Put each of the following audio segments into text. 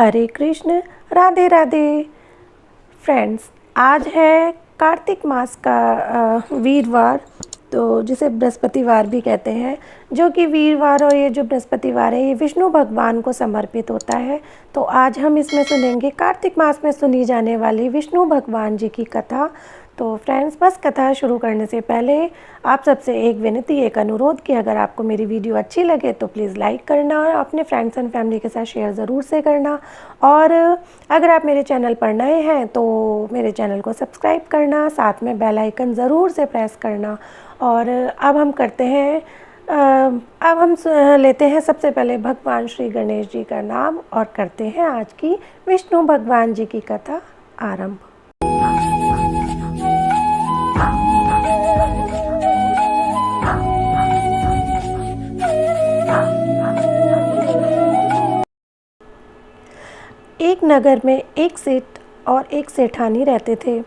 हरे Krishna, Radhe Radhe. Friends, आज है कार्तिक मास का वीरवार, तो जिसे बृहस्पतिवार भी कहते हैं। जो कि वीरवार और ये जो बृहस्पतिवार है, ये विष्णु भगवान को समर्पित होता है। तो आज हम इसमें सुनेंगे कार्तिक मास में सुनी जाने वाली विष्णु भगवान जी की कथा। तो फ्रेंड्स, बस कथा शुरू करने से पहले आप सबसे एक विनती, एक अनुरोध कि अगर आपको मेरी वीडियो अच्छी लगे तो प्लीज़ लाइक करना और अपने फ्रेंड्स एंड फैमिली के साथ शेयर ज़रूर से करना। और अगर आप मेरे चैनल पर नए हैं तो मेरे चैनल को सब्सक्राइब करना, साथ में बेल आइकन ज़रूर से प्रेस करना। और अब हम करते हैं लेते हैं सबसे पहले भगवान श्री गणेश जी का नाम और करते हैं आज की विष्णु भगवान जी की कथा आरंभ। एक नगर में एक सेठ और एक सेठानी रहते थे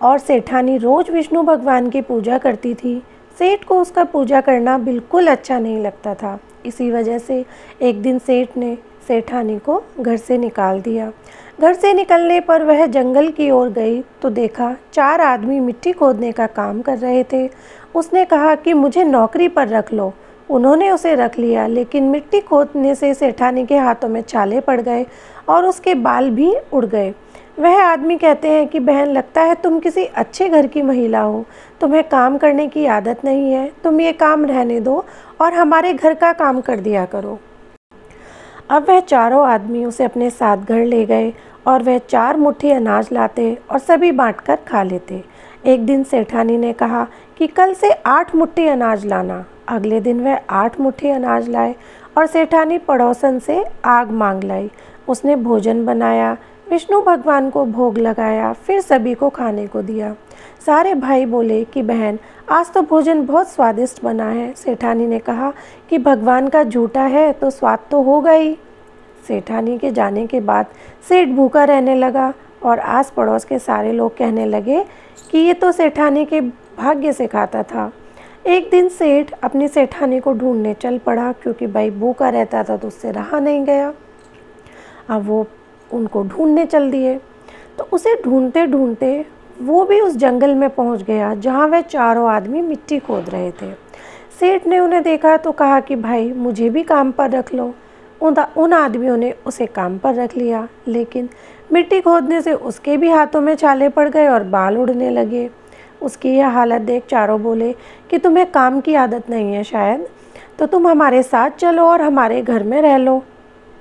और सेठानी रोज़ विष्णु भगवान की पूजा करती थी। सेठ को उसका पूजा करना बिल्कुल अच्छा नहीं लगता था। इसी वजह से एक दिन सेठ ने सेठानी को घर से निकाल दिया। घर से निकलने पर वह जंगल की ओर गई तो देखा 4 आदमी मिट्टी खोदने का काम कर रहे थे। उसने कहा कि मुझे नौकरी पर रख लो। उन्होंने उसे रख लिया, लेकिन मिट्टी खोदने से सेठानी के हाथों में छाले पड़ गए और उसके बाल भी उड़ गए। वह आदमी कहते हैं कि बहन, लगता है तुम किसी अच्छे घर की महिला हो, तुम्हें काम करने की आदत नहीं है, तुम ये काम रहने दो और हमारे घर का काम कर दिया करो। अब वह चारों आदमी उसे अपने साथ घर ले गए और वह 4 मुट्ठी अनाज लाते और सभी बांटकर खा लेते। एक दिन सेठानी ने कहा कि कल से 8 मुट्ठी अनाज लाना। अगले दिन वह 8 मुट्ठी अनाज लाए और सेठानी पड़ोसन से आग मांग लाई। उसने भोजन बनाया, विष्णु भगवान को भोग लगाया, फिर सभी को खाने को दिया। सारे भाई बोले कि बहन, आज तो भोजन बहुत स्वादिष्ट बना है। सेठानी ने कहा कि भगवान का झूठा है तो स्वाद तो होगा ही। सेठानी के जाने के बाद सेठ भूखा रहने लगा और आस पड़ोस के सारे लोग कहने लगे कि ये तो सेठानी के भाग्य से खाता था। एक दिन सेठ अपनी सेठानी को ढूंढने चल पड़ा, क्योंकि भाई भूखा रहता था तो उससे रहा नहीं गया। अब वो उनको ढूंढने चल दिए। तो उसे ढूंढते ढूंढते वो भी उस जंगल में पहुंच गया जहां वह चारों आदमी मिट्टी खोद रहे थे। सेठ ने उन्हें देखा तो कहा कि भाई, मुझे भी काम पर रख लो। उन आदमियों ने उसे काम पर रख लिया, लेकिन मिट्टी खोदने से उसके भी हाथों में छाले पड़ गए और बाल उड़ने लगे। उसकी यह हालत देख चारों बोले कि तुम्हें काम की आदत नहीं है शायद, तो तुम हमारे साथ चलो और हमारे घर में रह लो।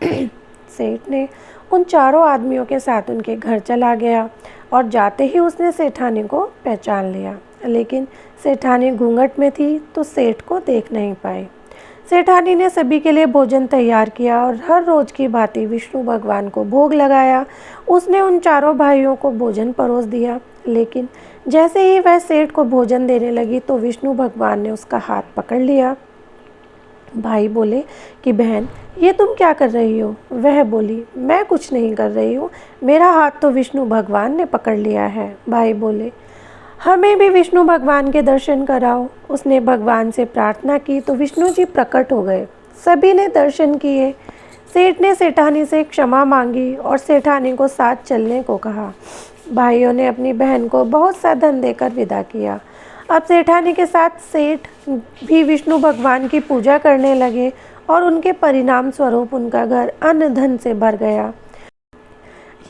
सेठ ने उन चारों आदमियों के साथ उनके घर चला गया और जाते ही उसने सेठानी को पहचान लिया, लेकिन सेठानी घूंघट में थी तो सेठ को देख नहीं पाई। सेठानी ने सभी के लिए भोजन तैयार किया और हर रोज की भांति विष्णु भगवान को भोग लगाया। उसने उन चारों भाइयों को भोजन परोस दिया, लेकिन जैसे ही वह सेठ को भोजन देने लगी तो विष्णु भगवान ने उसका हाथ पकड़ लिया। भाई बोले कि बहन, ये तुम क्या कर रही हो? वह बोली, मैं कुछ नहीं कर रही हूँ, मेरा हाथ तो विष्णु भगवान ने पकड़ लिया है। भाई बोले, हमें भी विष्णु भगवान के दर्शन कराओ। उसने भगवान से प्रार्थना की तो विष्णु जी प्रकट हो गए। सभी ने दर्शन किए। सेठ ने सेठानी से क्षमा मांगी और सेठानी को साथ चलने को कहा। भाइयों ने अपनी बहन को बहुत सा धन देकर विदा किया। अब सेठानी के साथ सेठ भी विष्णु भगवान की पूजा करने लगे और उनके परिणाम स्वरूप उनका घर अन्न धन से भर गया।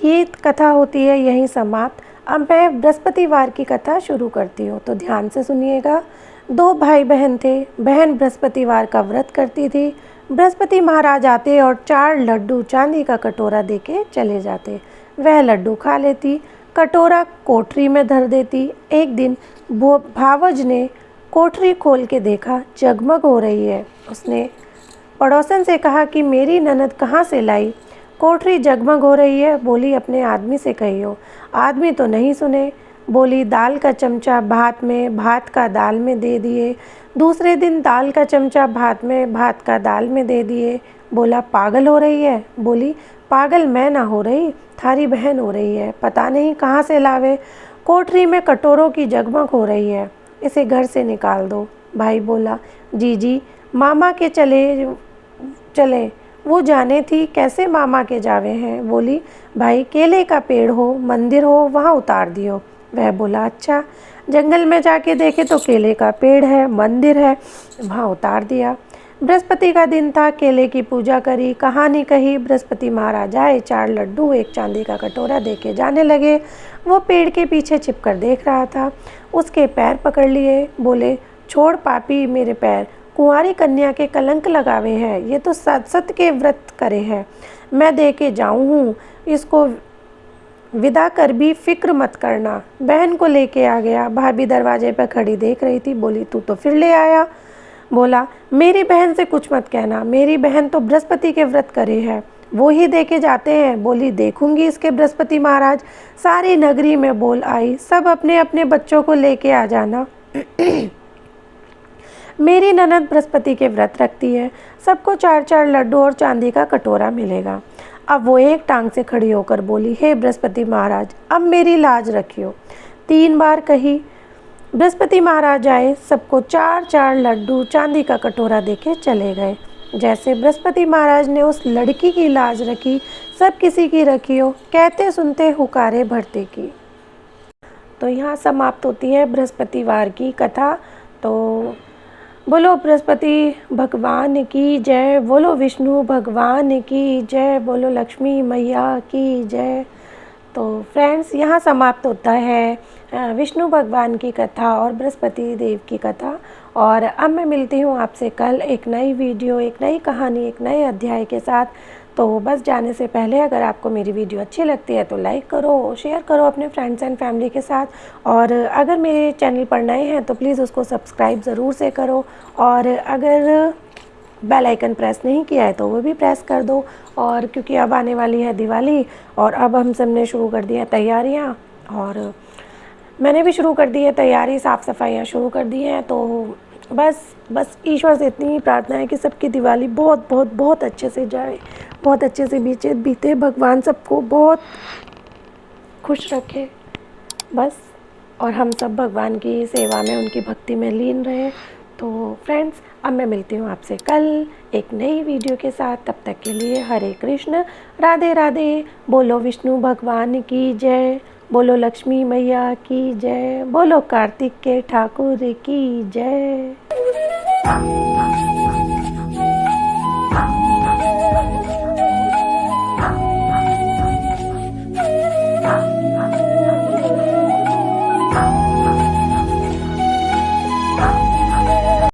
ये कथा होती है यहीं समाप्त। अब मैं बृहस्पतिवार की कथा शुरू करती हूँ, तो ध्यान से सुनिएगा। 2 भाई बहन थे। बहन बृहस्पतिवार का व्रत करती थी। बृहस्पति महाराज आते और 4 लड्डू चांदी का कटोरा देके चले जाते। वह लड्डू खा लेती, कटोरा कोठरी में धर देती। एक दिन भावज ने कोठरी खोल के देखा, जगमग हो रही है। उसने पड़ोसन से कहा कि मेरी ननद कहाँ से लाई? कोठरी जगमग हो रही है। बोली, अपने आदमी से कहियो। आदमी तो नहीं सुने। बोली, दाल का चमचा भात में, भात का दाल में दे दिए। दूसरे दिन दाल का चमचा भात में, भात का दाल में दे दिए। बोला, पागल हो रही है? बोली, पागल मैं ना हो रही, थारी बहन हो रही है, पता नहीं कहाँ से लावे। कोठरी में कटोरों की जगमग हो रही है, इसे घर से निकाल दो। भाई बोला, जी मामा के चले वो जाने थी कैसे मामा के जावे हैं। बोली, भाई केले का पेड़ हो, मंदिर हो, वहाँ उतार दियो। वह बोला, अच्छा। जंगल में जाके देखे तो केले का पेड़ है, मंदिर है, वहाँ उतार दिया। बृहस्पति का दिन था, केले की पूजा करी, कहानी कही। बृहस्पति महाराज आए, 4 लड्डू, एक चांदी का कटोरा देके जाने लगे। वो पेड़ के पीछे छिपकर देख रहा था। उसके पैर पकड़ लिए, बोले, छोड़ पापी मेरे पैर, कुंवारी कन्या के कलंक लगावे हैं, ये तो सत के व्रत करे हैं, मैं दे के जाऊँ हूँ, इसको विदा कर भी फिक्र मत करना। बहन को लेके आ गया। भाभी दरवाजे पर खड़ी देख रही थी। बोली, तू तो फिर ले आया। बोला, मेरी बहन से कुछ मत कहना, मेरी बहन तो बृहस्पति के व्रत करे है, वो ही दे के जाते हैं। बोली, देखूंगी इसके बृहस्पति महाराज। सारी नगरी में बोल आई, सब अपने अपने बच्चों को लेके आ जाना। मेरी ननद बृहस्पति के व्रत रखती है, सबको 4-4 लड्डू और चांदी का कटोरा मिलेगा। अब वो एक टांग से खड़ी होकर बोली, हे बृहस्पति महाराज, अब मेरी लाज रखियो। 3 बार कही। बृहस्पति महाराज आए, सबको 4-4 लड्डू, चांदी का कटोरा देके चले गए। जैसे बृहस्पति महाराज ने उस लड़की की लाज रखी, सब किसी की रखियो, कहते सुनते हुकारे भरते की। तो यहाँ समाप्त होती है बृहस्पतिवार की कथा। तो बोलो बृहस्पति भगवान की जय, बोलो विष्णु भगवान की जय, बोलो लक्ष्मी मैया की जय। तो फ्रेंड्स, यहाँ समाप्त होता है विष्णु भगवान की कथा और बृहस्पति देव की कथा। और अब मैं मिलती हूँ आपसे कल एक नई वीडियो, एक नई कहानी, एक नए अध्याय के साथ। तो बस जाने से पहले अगर आपको मेरी वीडियो अच्छी लगती है तो लाइक करो, शेयर करो अपने फ्रेंड्स एंड फैमिली के साथ। और अगर मेरे चैनल पर नए हैं तो प्लीज़ उसको सब्सक्राइब ज़रूर से करो। और अगर बेल आइकन प्रेस नहीं किया है तो वो भी प्रेस कर दो। और क्योंकि अब आने वाली है दिवाली और अब हम सब ने शुरू कर दी है तैयारियाँ, और मैंने भी शुरू कर दी है तैयारी, साफ़ सफाइयाँ शुरू कर दी हैं। तो बस ईश्वर से इतनी ही प्रार्थना है कि सबकी दिवाली बहुत बहुत बहुत अच्छे से जाए, बहुत अच्छे से बीते, भगवान सबको बहुत खुश रखे बस। और हम सब भगवान की सेवा में, उनकी भक्ति में लीन रहे। तो फ्रेंड्स, अब मैं मिलती हूँ आपसे कल एक नई वीडियो के साथ। तब तक के लिए हरे कृष्ण, राधे राधे। बोलो विष्णु भगवान की जय, बोलो लक्ष्मी मैया की जय, बोलो कार्तिक के ठाकुर की जय।